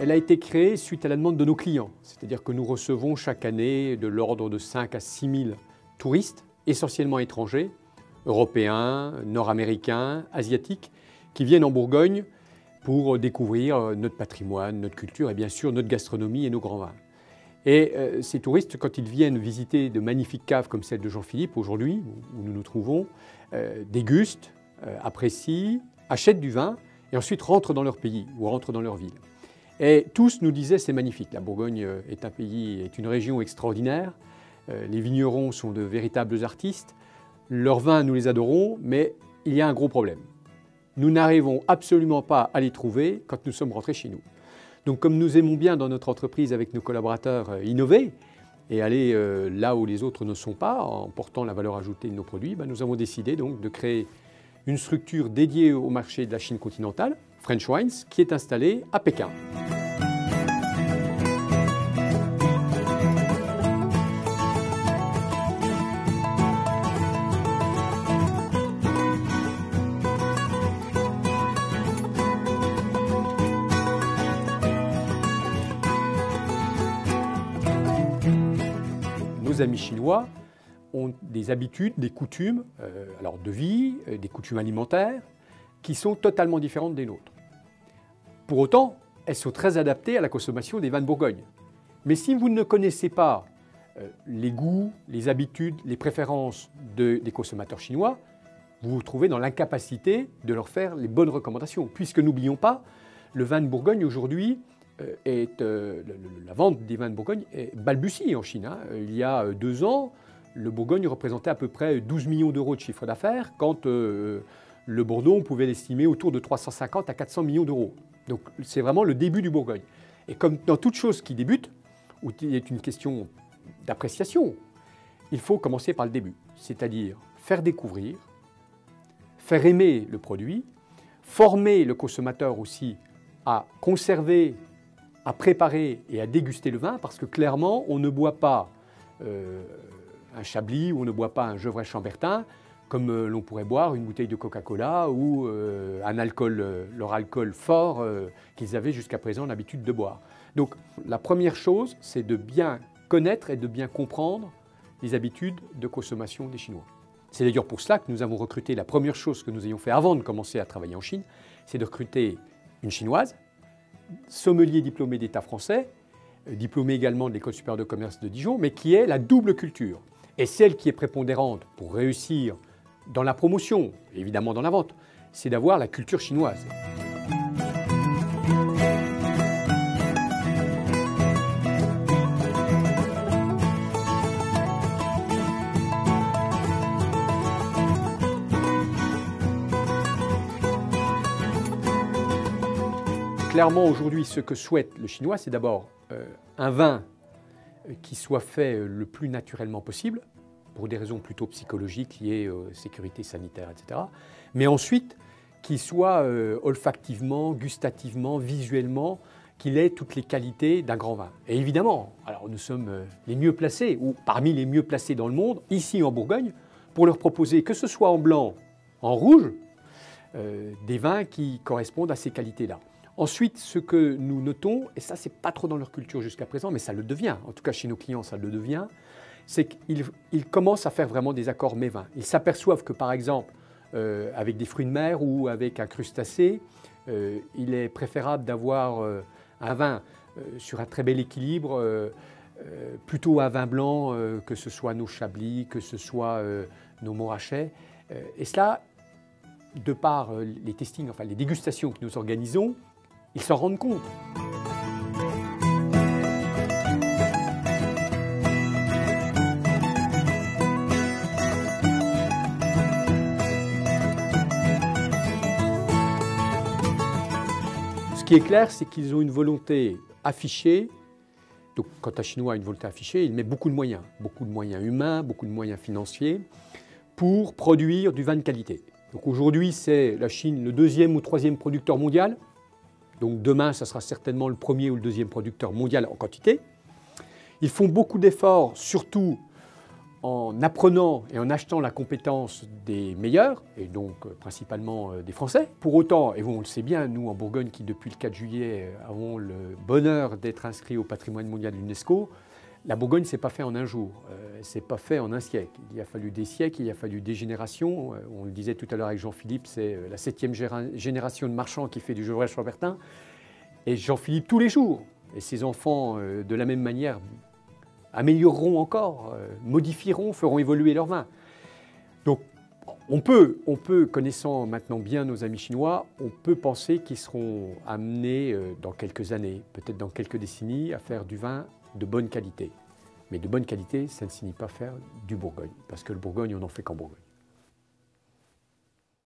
elle a été créée suite à la demande de nos clients. C'est-à-dire que nous recevons chaque année de l'ordre de 5 à 6 000 touristes, essentiellement étrangers, européens, nord-américains, asiatiques, qui viennent en Bourgogne pour découvrir notre patrimoine, notre culture et bien sûr notre gastronomie et nos grands vins. Et ces touristes, quand ils viennent visiter de magnifiques caves comme celle de Jean-Philippe aujourd'hui, où nous nous trouvons, dégustent, apprécient, achètent du vin et ensuite rentrent dans leur pays ou rentrent dans leur ville. Et tous nous disaient c'est magnifique, la Bourgogne est un pays, est une région extraordinaire, les vignerons sont de véritables artistes, leurs vins nous les adorons, mais il y a un gros problème. Nous n'arrivons absolument pas à les trouver quand nous sommes rentrés chez nous. Donc comme nous aimons bien dans notre entreprise avec nos collaborateurs innover et aller là où les autres ne sont pas, en portant la valeur ajoutée de nos produits, nous avons décidé donc de créer une structure dédiée au marché de la Chine continentale, French Wines, qui est installée à Pékin. Nos amis chinois ont des habitudes, des coutumes alors de vie, des coutumes alimentaires, qui sont totalement différentes des nôtres. Pour autant, elles sont très adaptées à la consommation des vins de Bourgogne. Mais si vous ne connaissez pas les goûts, les habitudes, les préférences des consommateurs chinois, vous vous trouvez dans l'incapacité de leur faire les bonnes recommandations. Puisque n'oublions pas, le vin de Bourgogne aujourd'hui, la vente des vins de Bourgogne balbutie en Chine. Il y a 2 ans, le Bourgogne représentait à peu près 12 millions d'euros de chiffre d'affaires, quand le Bordeaux, on pouvait l'estimer autour de 350 à 400 millions d'euros. Donc c'est vraiment le début du Bourgogne. Et comme dans toute chose qui débute, où il est une question d'appréciation, il faut commencer par le début, c'est-à-dire faire découvrir, faire aimer le produit, former le consommateur aussi à conserver, à préparer et à déguster le vin, parce que clairement, on ne boit pas un Chablis ou on ne boit pas un Gevrey-Chambertin comme l'on pourrait boire une bouteille de Coca-Cola ou leur alcool fort qu'ils avaient jusqu'à présent l'habitude de boire. Donc la première chose, c'est de bien connaître et de bien comprendre les habitudes de consommation des Chinois. C'est d'ailleurs pour cela que nous avons recruté, la première chose que nous ayons fait avant de commencer à travailler en Chine, c'est de recruter une Chinoise, sommelier diplômé d'État français, diplômé également de l'École supérieure de commerce de Dijon, mais qui est la double culture. Et celle qui est prépondérante pour réussir dans la promotion, évidemment dans la vente, c'est d'avoir la culture chinoise. Clairement, aujourd'hui, ce que souhaite le Chinois, c'est d'abord un vin qui soit fait le plus naturellement possible, pour des raisons plutôt psychologiques liées aux sécurités sanitaires, etc. Mais ensuite, qu'il soit olfactivement, gustativement, visuellement, qu'il ait toutes les qualités d'un grand vin. Et évidemment, alors nous sommes les mieux placés, ou parmi les mieux placés dans le monde, ici en Bourgogne, pour leur proposer, que ce soit en blanc, en rouge, des vins qui correspondent à ces qualités-là. Ensuite, ce que nous notons, et ça c'est pas trop dans leur culture jusqu'à présent, mais ça le devient, en tout cas chez nos clients ça le devient, c'est qu'ils commencent à faire vraiment des accords mets-vins. Ils s'aperçoivent que par exemple, avec des fruits de mer ou avec un crustacé, il est préférable d'avoir un vin sur un très bel équilibre, plutôt un vin blanc, que ce soit nos Chablis, que ce soit nos Montrachet. Et cela, de par les testings, enfin les dégustations que nous organisons, ils s'en rendent compte. Ce qui est clair, c'est qu'ils ont une volonté affichée. Donc, quand un Chinois a une volonté affichée, il met beaucoup de moyens humains, beaucoup de moyens financiers, pour produire du vin de qualité. Donc aujourd'hui, c'est la Chine le 2e ou 3e producteur mondial. Donc demain, ça sera certainement le 1er ou le 2e producteur mondial en quantité. Ils font beaucoup d'efforts, surtout en apprenant et en achetant la compétence des meilleurs, et donc principalement des Français. Pour autant, et on le sait bien, nous en Bourgogne, qui depuis le 4 juillet avons le bonheur d'être inscrits au patrimoine mondial de l'UNESCO, la Bourgogne ne s'est pas fait en un jour, c'est pas fait en un siècle. Il y a fallu des siècles, il a fallu des générations. On le disait tout à l'heure avec Jean-Philippe, c'est la 7e génération de marchands qui fait du Gevrey-Chambertin. Et Jean-Philippe tous les jours. Et ses enfants, de la même manière, amélioreront encore, modifieront, feront évoluer leur vin. Donc on peut, connaissant maintenant bien nos amis chinois, on peut penser qu'ils seront amenés dans quelques années, peut-être dans quelques décennies, à faire du vin de bonne qualité. Mais de bonne qualité, ça ne signifie pas faire du Bourgogne, parce que le Bourgogne, on n'en fait qu'en Bourgogne.